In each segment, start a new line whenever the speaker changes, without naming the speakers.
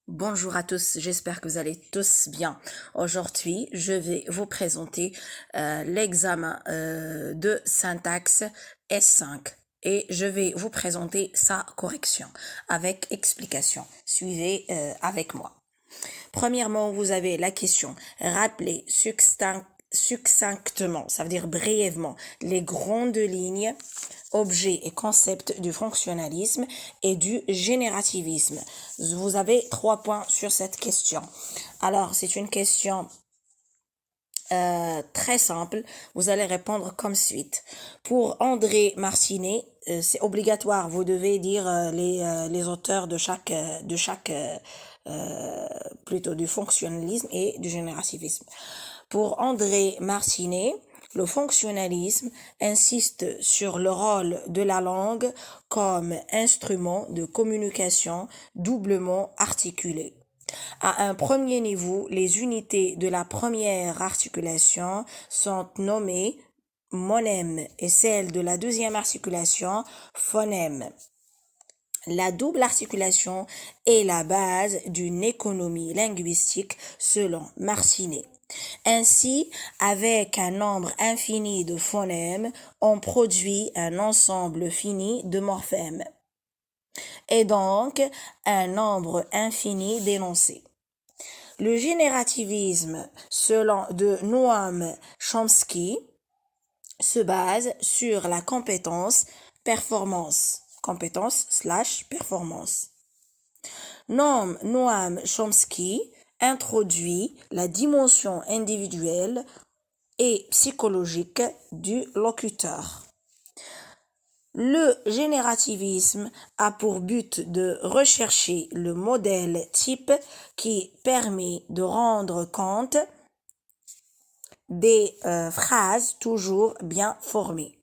Bonjour à tous, j'espère que vous allez tous bien. Aujourd'hui, je vais vous présenter l'examen de syntaxe S5 et je vais vous présenter sa correction avec explication. Suivez avec moi. Premièrement, vous avez la question. Rappelez succinctement, ça veut dire brièvement, les grandes lignes, objets et concepts du fonctionnalisme et du générativisme. Vous avez 3 points sur cette question. Alors, c'est une question très simple. Vous allez répondre comme suite. Pour André Martinet, c'est obligatoire. Vous devez dire les auteurs de chaque plutôt du fonctionnalisme et du générativisme. Pour André Martinet, le fonctionnalisme insiste sur le rôle de la langue comme instrument de communication doublement articulé. À un premier niveau, les unités de la première articulation sont nommées monème et celles de la deuxième articulation phonème. La double articulation est la base d'une économie linguistique selon Martinet. Ainsi, avec un nombre infini de phonèmes, on produit un ensemble fini de morphèmes et donc un nombre infini d'énoncés. Le générativisme, selon de Noam Chomsky, se base sur la compétence/performance. Noam Chomsky introduit la dimension individuelle et psychologique du locuteur. Le générativisme a pour but de rechercher le modèle type qui permet de rendre compte des phrases toujours bien formées.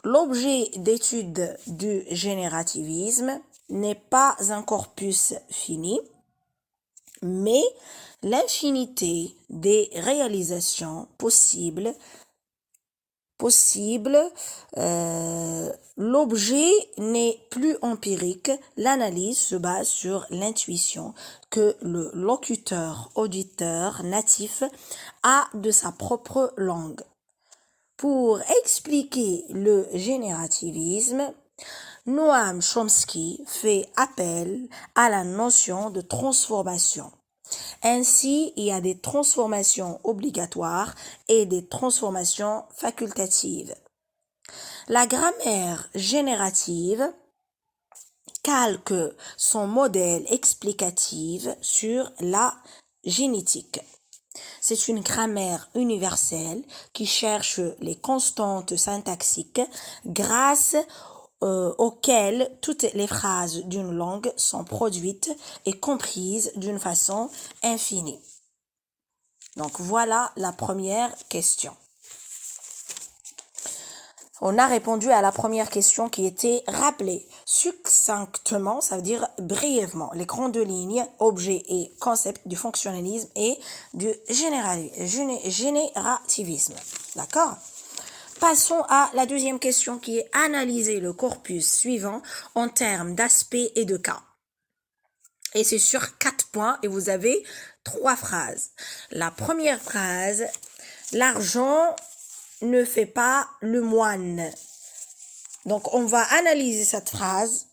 L'objet d'étude du générativisme n'est pas un corpus fini, mais l'infinité des réalisations possibles. L'objet n'est plus empirique, l'analyse se base sur l'intuition que le locuteur-auditeur natif a de sa propre langue. Pour expliquer le générativisme, Noam Chomsky fait appel à la notion de transformation. Ainsi, il y a des transformations obligatoires et des transformations facultatives. La grammaire générative calque son modèle explicatif sur la génétique. C'est une grammaire universelle qui cherche les constantes syntaxiques grâce auxquelles toutes les phrases d'une langue sont produites et comprises d'une façon infinie. Donc voilà la première question. On a répondu à la première question qui était rappeler succinctement, ça veut dire brièvement, les grandes lignes, objets et concepts du fonctionnalisme et du générativisme. D'accord ? Passons à la deuxième question qui est analyser le corpus suivant en termes d'aspect et de cas. Et c'est sur 4 points et vous avez 3 phrases. La première phrase, l'argent ne fait pas le moine. Donc, on va analyser cette phrase.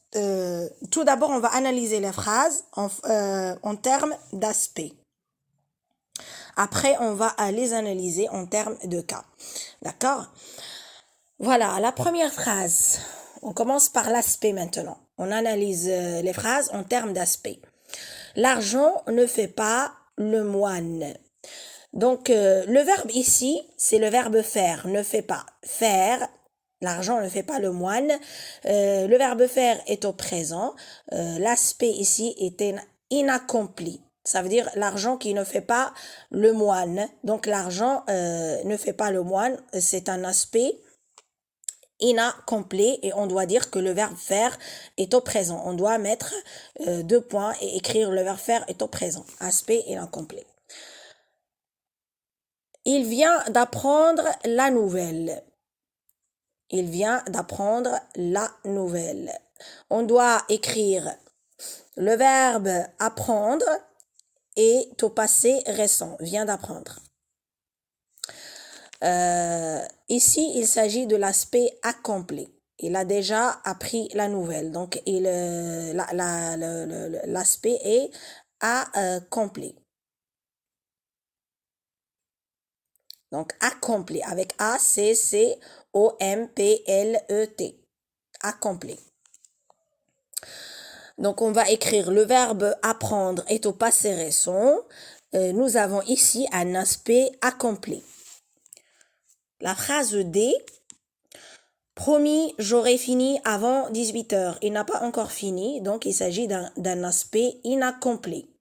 Tout d'abord, on va analyser la phrase en termes d'aspect. Après, on va les analyser en termes de cas. D'accord ? Voilà, la première phrase. On commence par l'aspect maintenant. On analyse les phrases en termes d'aspect. L'argent ne fait pas le moine. Donc, le verbe ici, c'est le verbe faire, ne fait pas. Faire, l'argent ne fait pas le moine. Le verbe faire est au présent. L'aspect ici est inaccompli. Ça veut dire l'argent qui ne fait pas le moine. Donc, l'argent ne fait pas le moine. C'est un aspect incomplet et on doit dire que le verbe faire est au présent. On doit mettre 2 points et écrire le verbe faire est au présent. Aspect incomplet. Il vient d'apprendre la nouvelle. Il vient d'apprendre la nouvelle. On doit écrire Le verbe apprendre est au passé récent, vient d'apprendre. Ici, il s'agit de l'aspect accompli. Il a déjà appris la nouvelle. Donc, l'aspect est accompli. Donc, accompli avec A-C-C-O-M-P-L-E-T. Accompli. Donc, on va écrire le verbe apprendre est au passé récent. Nous avons ici un aspect accompli. La phrase D. Promis, j'aurai fini avant 18h. Il n'a pas encore fini, donc il s'agit d'un aspect inaccompli.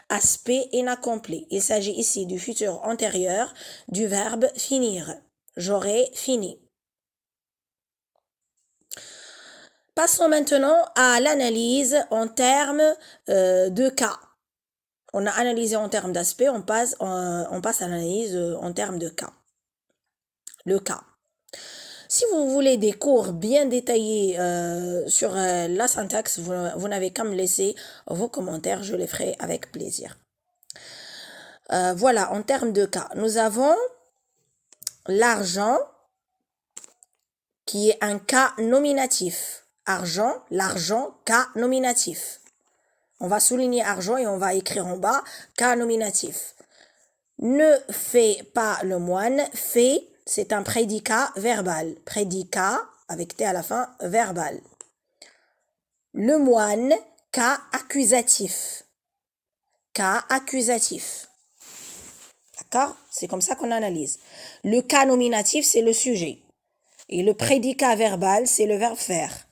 Aspect inaccompli. Il s'agit ici du futur antérieur du verbe finir. J'aurai fini. Passons maintenant à l'analyse en termes de cas. On a analysé en termes d'aspect, on passe à l'analyse en termes de cas. Le cas. Si vous voulez des cours bien détaillés sur la syntaxe, vous n'avez qu'à me laisser vos commentaires, je les ferai avec plaisir. Voilà, en termes de cas, nous avons l'argent qui est un cas nominatif. Argent, l'argent, cas nominatif. On va souligner argent et on va écrire en bas cas nominatif. Ne fait pas le moine, fait, c'est un prédicat verbal. Prédicat, avec T à la fin, verbal. Le moine, cas accusatif. Cas accusatif. D'accord? C'est comme ça qu'on analyse. Le cas nominatif, c'est le sujet. Et le prédicat verbal, c'est le verbe faire.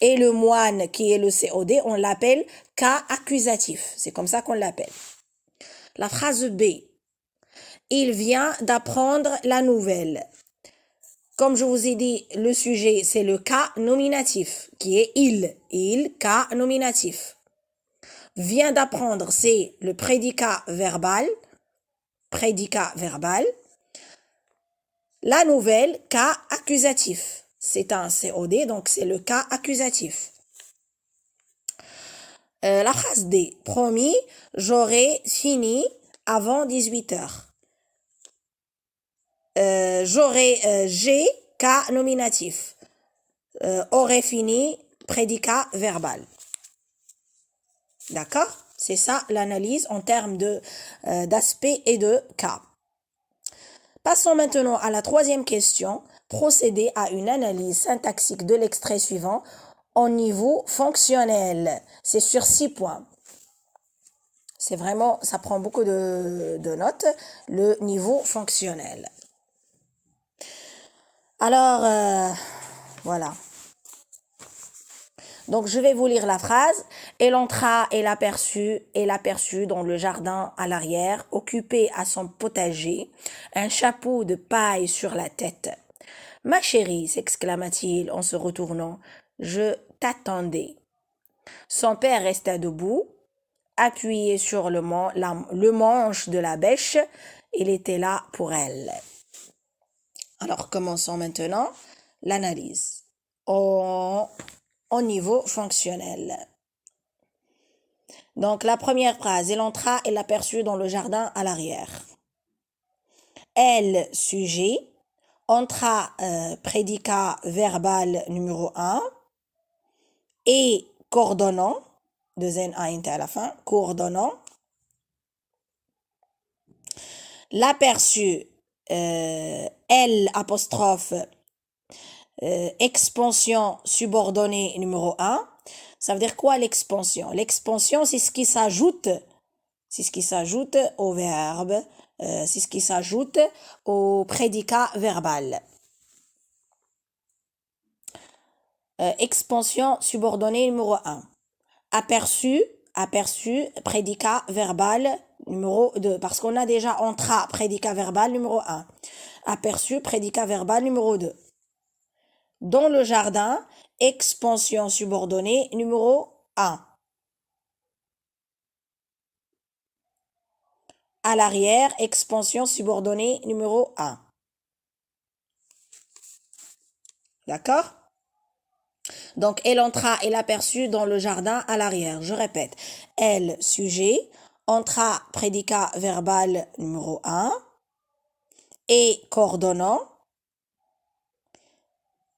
Et le moine, qui est le COD, on l'appelle cas accusatif. C'est comme ça qu'on l'appelle. La phrase B. Il vient d'apprendre la nouvelle. Comme je vous ai dit, le sujet, c'est le cas nominatif, qui est il. Il, cas nominatif. Vient d'apprendre, c'est le prédicat verbal. Prédicat verbal. La nouvelle, cas accusatif. C'est un COD, donc c'est le cas accusatif. La phrase D. Promis, j'aurai fini avant 18h. J'ai, cas nominatif. Aurait fini, prédicat verbal. D'accord? C'est ça l'analyse en termes d'aspect et de cas. Passons maintenant à la troisième question. Procéder à une analyse syntaxique de l'extrait suivant au niveau fonctionnel. C'est sur 6 points. C'est vraiment, ça prend beaucoup de notes, le niveau fonctionnel. Alors, voilà. Donc, je vais vous lire la phrase. Elle entra et l'aperçut dans le jardin à l'arrière, occupé à son potager, un chapeau de paille sur la tête. Ma chérie, s'exclama-t-il en se retournant, je t'attendais. Son père resta debout, appuyé sur le manche de la bêche. Il était là pour elle. Alors, commençons maintenant l'analyse au niveau fonctionnel. Donc, la première phrase, elle entra et l'aperçut dans le jardin à l'arrière. Elle, sujet, entra, prédicat verbal numéro 1, et coordonnant, de zen a int à la fin, coordonnant. L'aperçu, L apostrophe, expansion subordonnée numéro 1. Ça veut dire quoi l'expansion? L'expansion, c'est ce qui s'ajoute. C'est ce qui s'ajoute au verbe. C'est ce qui s'ajoute au prédicat verbal. Expansion subordonnée numéro 1. Aperçu, prédicat verbal numéro 2. Parce qu'on a déjà entra, prédicat verbal numéro 1. Aperçu, prédicat verbal numéro 2. Dans le jardin, expansion subordonnée numéro 1. À l'arrière, expansion subordonnée numéro 1. D'accord? Donc, elle entra, elle aperçut dans le jardin à l'arrière. Je répète. Elle, sujet. Entra, prédicat verbal numéro 1. Et coordonnant.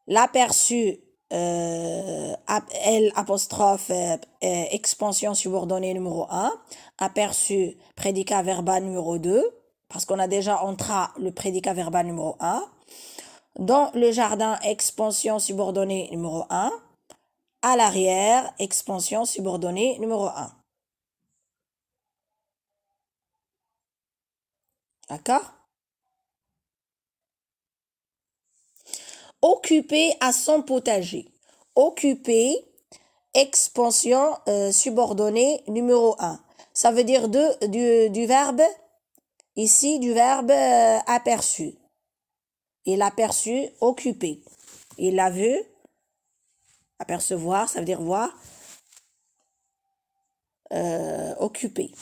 L'aperçu, elle, apostrophe, expansion subordonnée numéro 1. Aperçu, prédicat verbal numéro 2. Parce qu'on a déjà entra le prédicat verbal numéro 1. Dans le jardin, expansion subordonnée numéro 1. À l'arrière, expansion subordonnée numéro 1. D'accord? Occuper à son potager. Occuper, expansion subordonnée numéro 1. Ça veut dire du verbe, ici, du verbe aperçu. Il aperçut occuper. Il l'a vu, apercevoir, ça veut dire voir, occuper.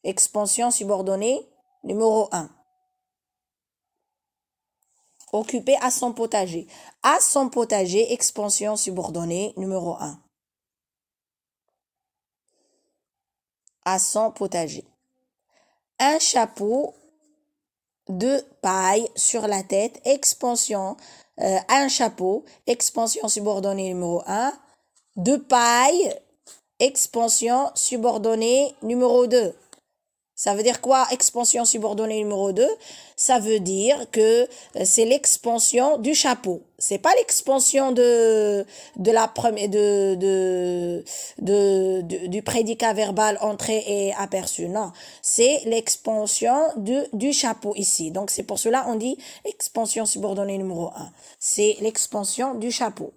Expansion subordonnée numéro 1. Occuper à son potager. À son potager, expansion subordonnée numéro 1. À son potager. Un chapeau de paille sur la tête, expansion, un chapeau, expansion subordonnée numéro 1. De paille, expansion subordonnée numéro 2. Ça veut dire quoi, expansion subordonnée numéro 2? Ça veut dire que c'est l'expansion du chapeau. C'est pas l'expansion de la première, du prédicat verbal entré et aperçu. Non. C'est l'expansion du chapeau ici. Donc, c'est pour cela on dit expansion subordonnée numéro 1. C'est l'expansion du chapeau.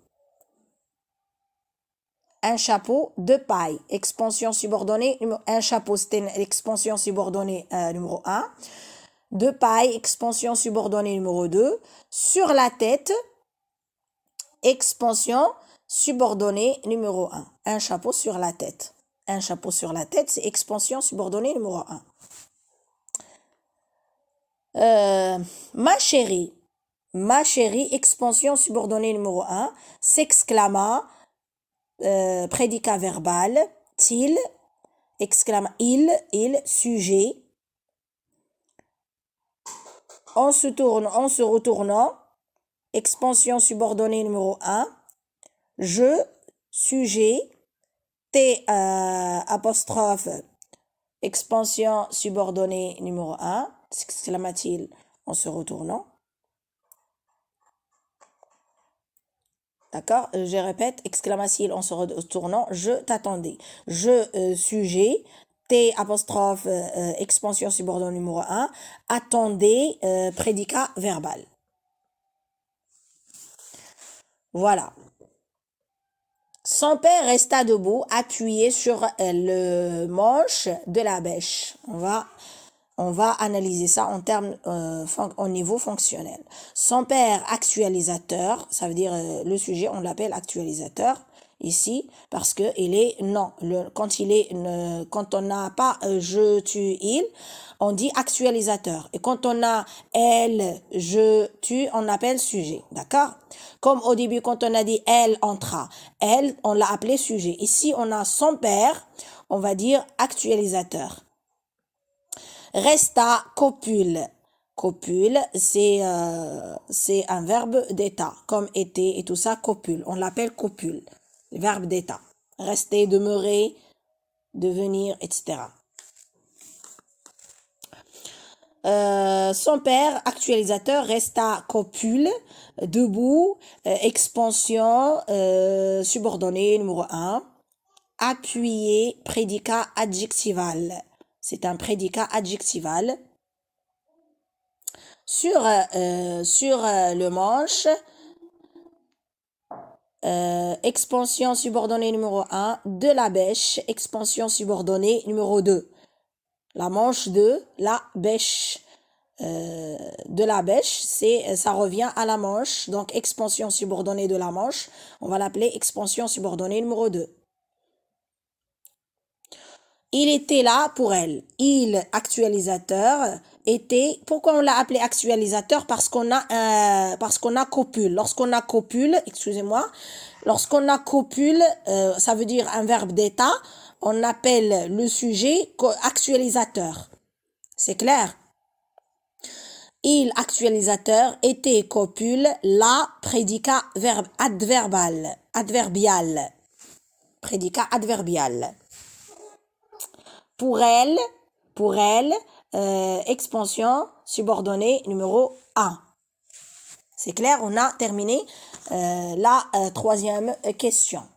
Un chapeau de paille, expansion subordonnée, un chapeau c'était l'expansion subordonnée numéro 1, de paille, expansion subordonnée numéro 2, sur la tête, expansion subordonnée numéro 1, un chapeau sur la tête. Un chapeau sur la tête, c'est expansion subordonnée numéro 1. Ma chérie, expansion subordonnée numéro 1, s'exclama, prédicat verbal, til, exclama il, sujet. En se retournant, expansion subordonnée numéro 1, je, sujet, t, apostrophe, expansion subordonnée numéro 1, s'exclama-t-il en se retournant. D'accord? Je répète, exclama-t-il en se retournant, je t'attendais. Je, sujet, T apostrophe, expansion subordonnée numéro 1, attendez, prédicat verbal. Voilà. Son père resta debout, appuyé sur le manche de la bêche. On va analyser ça en termes au niveau fonctionnel. Son père actualisateur, ça veut dire le sujet, on l'appelle actualisateur ici parce que il est non. Quand on n'a pas je, tu, il, on dit actualisateur. Et quand on a elle, je, tu, on appelle sujet. D'accord? Comme au début, quand on a dit elle entra, elle, on l'a appelé sujet. Ici, on a son père, on va dire actualisateur. Resta, copule. Copule, c'est un verbe d'état, comme était et tout ça, copule. On l'appelle copule, verbe d'état. Rester, demeurer, devenir, etc. Son père, actualisateur, resta copule, debout, expansion, subordonnée numéro 1, appuyé, prédicat adjectival. C'est un prédicat adjectival. Sur le manche, expansion subordonnée numéro 1, de la bêche, expansion subordonnée numéro 2. La manche de la bêche. De la bêche, ça revient à la manche. Donc, expansion subordonnée de la manche, on va l'appeler expansion subordonnée numéro 2. Il était là pour elle. Il, actualisateur, était. Pourquoi on l'a appelé actualisateur? Parce qu'on a copule. Lorsqu'on a copule, Lorsqu'on a copule, ça veut dire un verbe d'état, on appelle le sujet actualisateur. C'est clair? Il, actualisateur, était, copule, la, prédicat verbe adverbial. Prédicat adverbial. Pour elle, expansion subordonnée numéro 1. C'est clair, on a terminé la troisième question.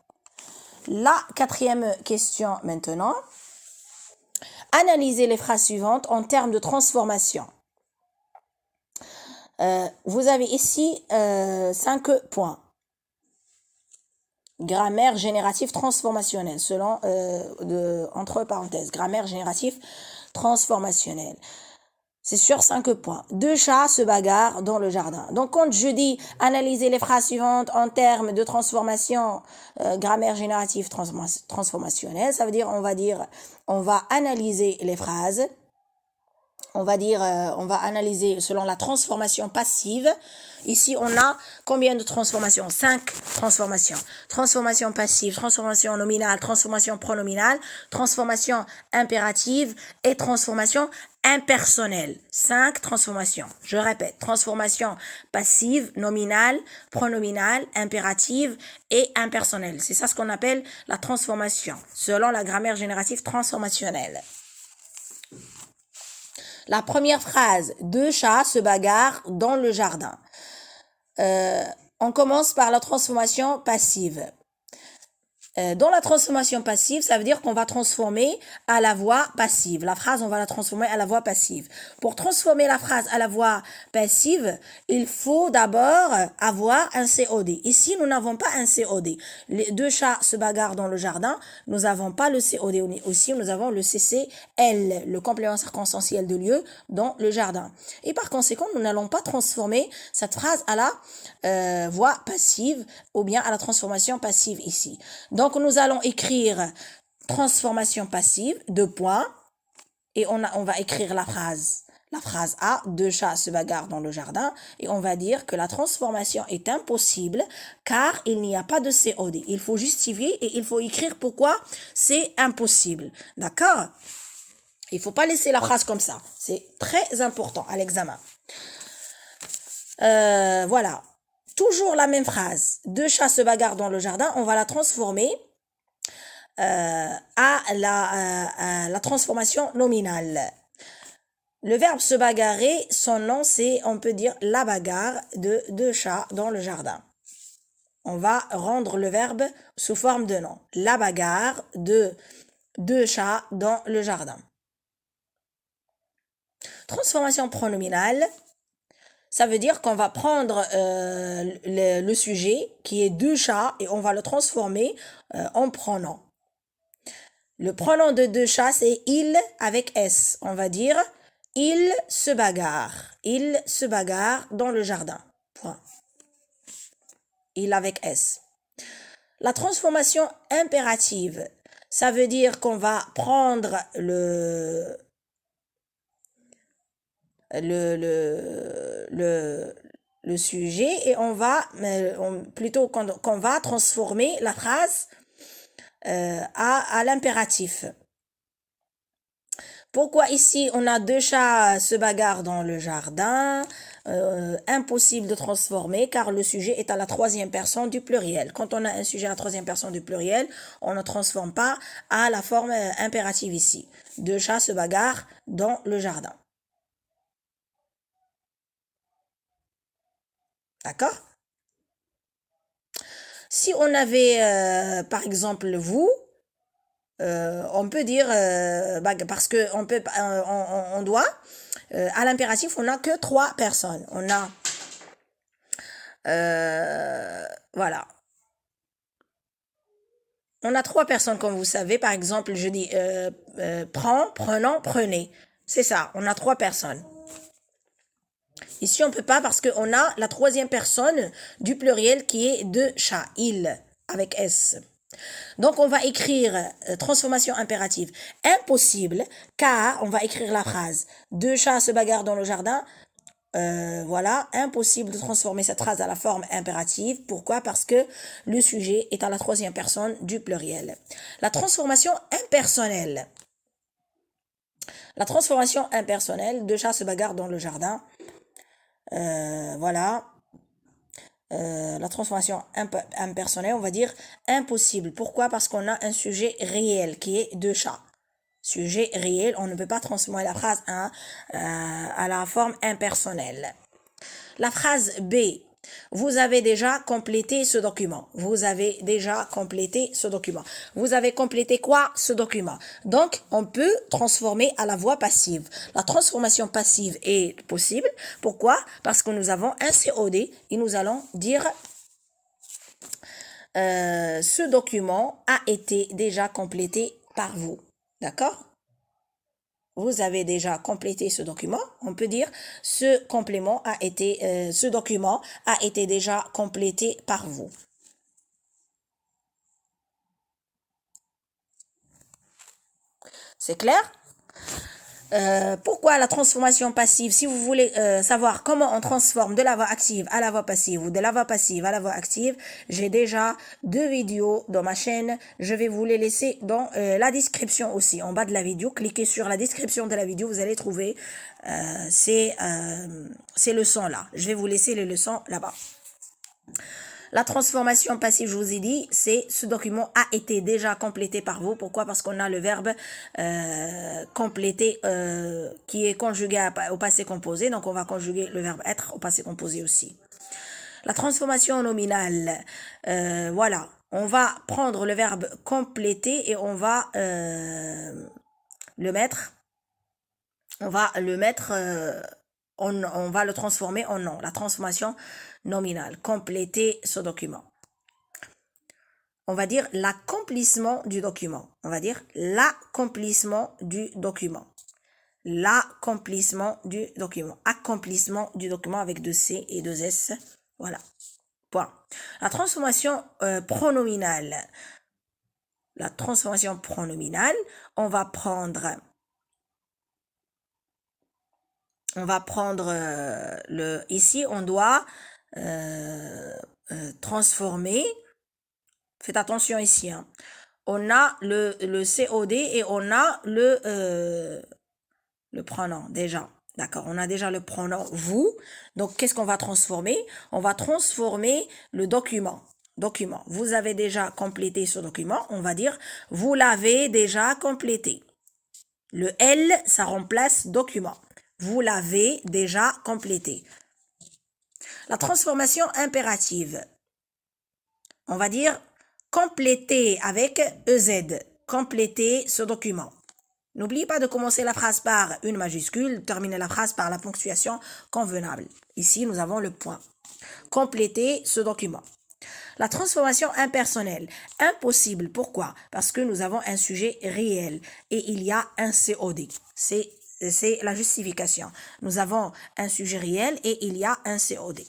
La quatrième question maintenant. Analysez les phrases suivantes en termes de transformation. Vous avez ici 5 points. Grammaire générative transformationnelle, selon, entre parenthèses, grammaire générative transformationnelle. C'est sur 5 points. 2 chats se bagarrent dans le jardin. Donc, quand je dis analyser les phrases suivantes en termes de transformation, grammaire générative transformationnelle, ça veut dire, on va analyser les phrases. On va analyser selon la transformation passive. Ici, on a combien de transformations? 5 transformations. Transformation passive, transformation nominale, transformation pronominale, transformation impérative et transformation impersonnelle. 5 transformations. Je répète, transformation passive, nominale, pronominale, impérative et impersonnelle. C'est ça ce qu'on appelle la transformation, selon la grammaire générative transformationnelle. La première phrase, 2 chats se bagarrent dans le jardin. On commence par la transformation passive. Dans la transformation passive, ça veut dire qu'on va transformer à la voix passive. La phrase, on va la transformer à la voix passive. Pour transformer la phrase à la voix passive, il faut d'abord avoir un COD. Ici, nous n'avons pas un COD. Les 2 chats se bagarrent dans le jardin. Nous n'avons pas le COD. Aussi, nous avons le CCL, le complément circonstanciel de lieu, dans le jardin. Et par conséquent, nous n'allons pas transformer cette phrase à la voix passive ou bien à la transformation passive ici. Donc, nous allons écrire transformation passive, 2 points, et on va écrire la phrase. La phrase A, 2 chats se bagarrent dans le jardin, et on va dire que la transformation est impossible car il n'y a pas de COD. Il faut justifier et il faut écrire pourquoi c'est impossible. D'accord? Il ne faut pas laisser la phrase comme ça. C'est très important à l'examen. Voilà. Toujours la même phrase. 2 chats se bagarrent dans le jardin. On va la transformer à la transformation nominale. Le verbe se bagarrer, son nom c'est, on peut dire, la bagarre de 2 chats dans le jardin. On va rendre le verbe sous forme de nom. La bagarre de 2 chats dans le jardin. Transformation pronominale. Ça veut dire qu'on va prendre le sujet qui est 2 chats et on va le transformer en pronom. Le pronom de 2 chats, c'est il avec S. On va dire il se bagarre. Il se bagarre dans le jardin. Point. Il avec S. La transformation impérative, ça veut dire qu'on va prendre le sujet et on va plutôt qu'on va transformer la phrase à l'impératif. Pourquoi ici on a 2 chats se bagarrent dans le jardin? Impossible de transformer car le sujet est à la 3e personne du pluriel. Quand on a un sujet à la 3e personne du pluriel, on ne transforme pas à la forme impérative ici. 2 chats se bagarrent dans le jardin. D'accord? Si on avait, par exemple, vous, on peut dire, parce que on doit, à l'impératif, on n'a que 3 personnes. On a, voilà. On a 3 personnes, comme vous savez. Par exemple, je dis, prends, prenons, prenez. C'est ça, on a 3 personnes. Ici, on ne peut pas parce qu'on a la 3e personne du pluriel qui est 2 chats, il, avec S. Donc, on va écrire transformation impérative impossible car on va écrire la phrase 2 chats se bagarrent dans le jardin. voilà, impossible de transformer cette phrase à la forme impérative. Pourquoi? Parce que le sujet est à la troisième personne du pluriel. La transformation impersonnelle. La transformation impersonnelle, deux chats se bagarrent dans le jardin. Voilà. La transformation impersonnelle, on va dire impossible. Pourquoi? Parce qu'on a un sujet réel qui est deux chats. Sujet réel, on ne peut pas transformer la phrase à la forme impersonnelle. La phrase B. Vous avez déjà complété ce document. Vous avez déjà complété ce document. Vous avez complété quoi? Ce document. Donc, on peut transformer à la voix passive. La transformation passive est possible. Pourquoi? Parce que nous avons un COD et nous allons dire ce document a été déjà complété par vous. D'accord? Vous avez déjà complété ce document. On peut dire ce document a été déjà complété par vous. C'est clair? Pourquoi la transformation passive? Si vous voulez savoir comment on transforme de la voix active à la voix passive ou de la voix passive à la voix active, j'ai déjà 2 vidéos dans ma chaîne. Je vais vous les laisser dans la description aussi, en bas de la vidéo. Cliquez sur la description de la vidéo, vous allez trouver ces leçons-là. Je vais vous laisser les leçons là-bas. La transformation passive, je vous ai dit, c'est ce document a été déjà complété par vous. Pourquoi? Parce qu'on a le verbe compléter qui est conjugué au passé composé. Donc, on va conjuguer le verbe être au passé composé aussi. La transformation nominale, voilà. On va prendre le verbe compléter et on va le mettre. On va le transformer en nom. La transformation nominale. Compléter ce document. On va dire l'accomplissement du document. On va dire l'accomplissement du document. L'accomplissement du document. Accomplissement du document avec 2 C et 2 S. Voilà. Point. La transformation pronominale. La transformation pronominale, on va prendre ici, on doit transformer. Faites attention ici. Hein. On a le COD et on a le pronom déjà. D'accord, on a déjà le pronom vous. Donc, qu'est-ce qu'on va transformer? On va transformer le document. Document. Vous avez déjà complété ce document. On va dire, vous l'avez déjà complété. Le L, ça remplace document. Vous l'avez déjà complété. La transformation impérative. On va dire compléter avec EZ. Compléter ce document. N'oubliez pas de commencer la phrase par une majuscule, terminer la phrase par la ponctuation convenable. Ici, nous avons le point. Compléter ce document. La transformation impersonnelle. Impossible. Pourquoi? Parce que nous avons un sujet réel et il y a un COD. C'est la justification. Nous avons un sujet réel et il y a un COD.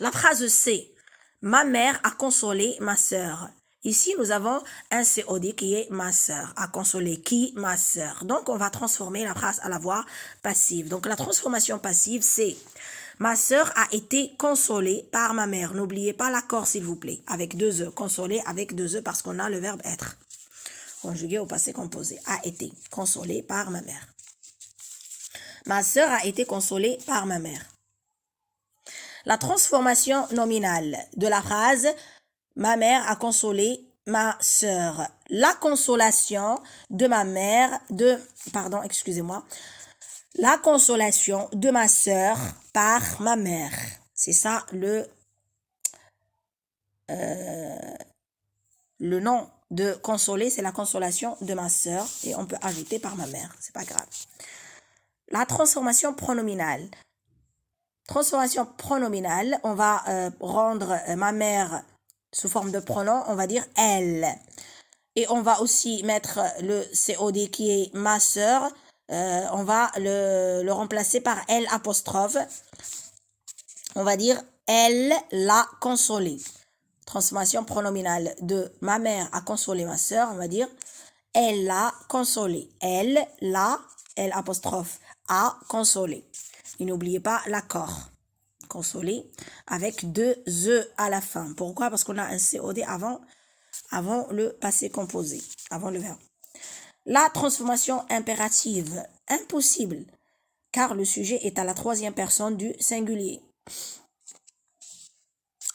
La phrase C. Ma mère a consolé ma sœur. Ici, nous avons un COD qui est ma sœur. A consolé qui? Ma sœur. Donc, on va transformer la phrase à la voix passive. Donc, la transformation passive, c'est ma sœur a été consolée par ma mère. N'oubliez pas l'accord, s'il vous plaît. Avec 2 E. Consolée avec 2 E parce qu'on a le verbe être. Conjugué au passé composé. A été consolée par ma mère. Ma sœur a été consolée par ma mère. La transformation nominale de la phrase ma mère a consolé ma sœur. La consolation de ma mère, la consolation de ma sœur par ma mère. C'est ça le nom de consoler, c'est la consolation de ma sœur et on peut ajouter par ma mère, c'est pas grave. La transformation pronominale. Transformation pronominale, on va rendre ma mère sous forme de pronom, on va dire elle. Et on va aussi mettre le COD qui est ma sœur, on va le remplacer par elle apostrophe. On va dire elle l'a consolé. Transformation pronominale de ma mère a consolé ma sœur, on va dire elle l'a consolé. Elle l'a, elle apostrophe a consolé. Et n'oubliez pas l'accord. Consoler avec 2 E à la fin. Pourquoi? Parce qu'on a un COD avant le passé composé, avant le verbe. La transformation impérative, impossible, car le sujet est à la 3e personne du singulier.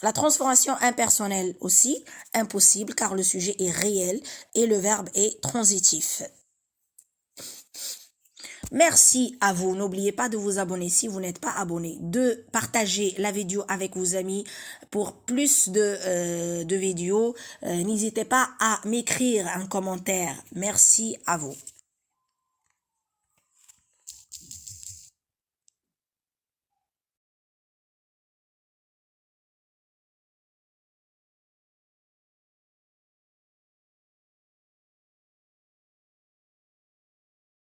La transformation impersonnelle aussi, impossible, car le sujet est réel et le verbe est transitif. Merci à vous. N'oubliez pas de vous abonner si vous n'êtes pas abonné, de partager la vidéo avec vos amis pour plus de vidéos. N'hésitez pas à m'écrire un commentaire. Merci à vous.